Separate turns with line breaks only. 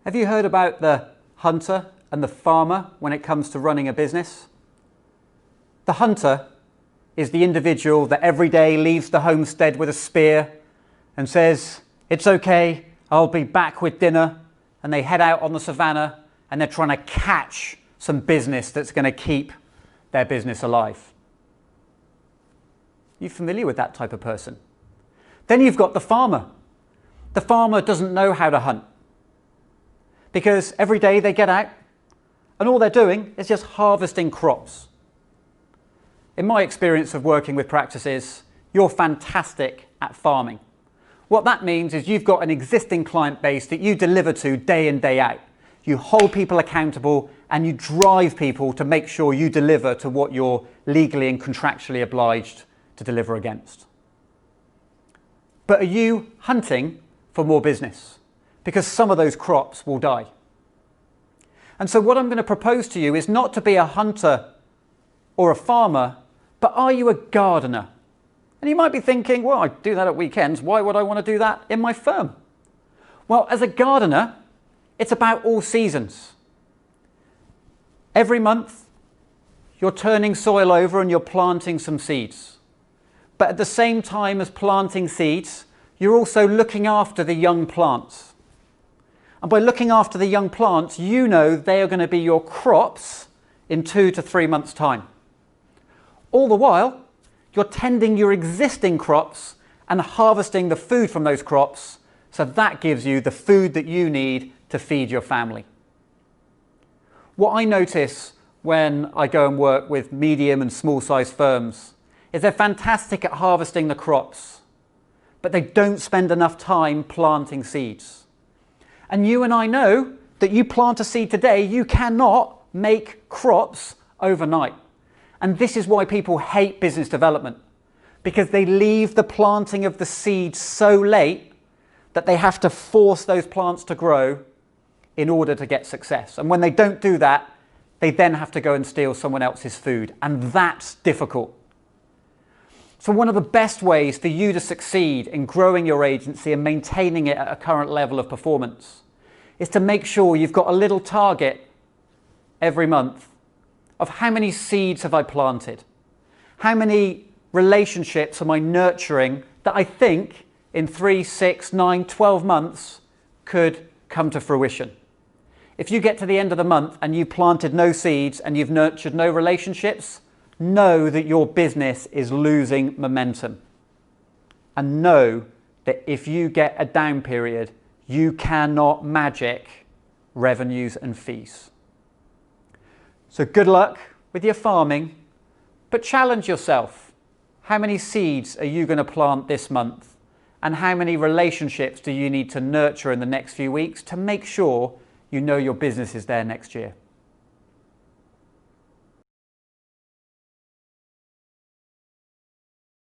Have you heard about the hunter and the farmer when it comes to running a business? The hunter is the individual that every day leaves the homestead with a spear and says, "It's okay, I'll be back with dinner." And they head out on the savannah and they're trying to catch some business that's going to keep their business alive. You familiar with that type of person? Then you've got the farmer. The farmer doesn't know how to hunt because every day they get out and all they're doing is just harvesting crops. In my experience of working with practices, you're fantastic at farming. What that means is you've got an existing client base that you deliver to day in, day out. You hold people accountable and you drive people to make sure you deliver to what you're legally and contractually obliged to deliver against. But are you hunting for more business? Because some of those crops will die. And so what I'm going to propose to you is not to be a hunter or a farmer, but are you a gardener? And you might be thinking, well, I do that at weekends. Why would I want to do that in my firm? Well, as a gardener, it's about all seasons. Every month, you're turning soil over and you're planting some seeds. But at the same time as planting seeds, you're also looking after the young plants. And by looking after the young plants, you know they are going to be your crops in 2 to 3 months' time. All the while, you're tending your existing crops and harvesting the food from those crops, so that gives you the food that you need to feed your family. What I notice when I go and work with medium and small-sized firms is they're fantastic at harvesting the crops, but they don't spend enough time planting seeds. And you and I know that you plant a seed today, you cannot make crops overnight. And this is why people hate business development, because they leave the planting of the seeds so late that they have to force those plants to grow in order to get success. And when they don't do that, they then have to go and steal someone else's food. And that's difficult. So one of the best ways for you to succeed in growing your agency and maintaining it at a current level of performance is to make sure you've got a little target every month of how many seeds have I planted? How many relationships am I nurturing that I think in 3, 6, 9, 12 months could come to fruition? If you get to the end of the month and you've planted no seeds and you've nurtured no relationships, know that your business is losing momentum. And know that if you get a down period, you cannot magic revenues and fees. So good luck with your farming, but challenge yourself. How many seeds are you going to plant this month? And how many relationships do you need to nurture in the next few weeks to make sure you know your business is there next year?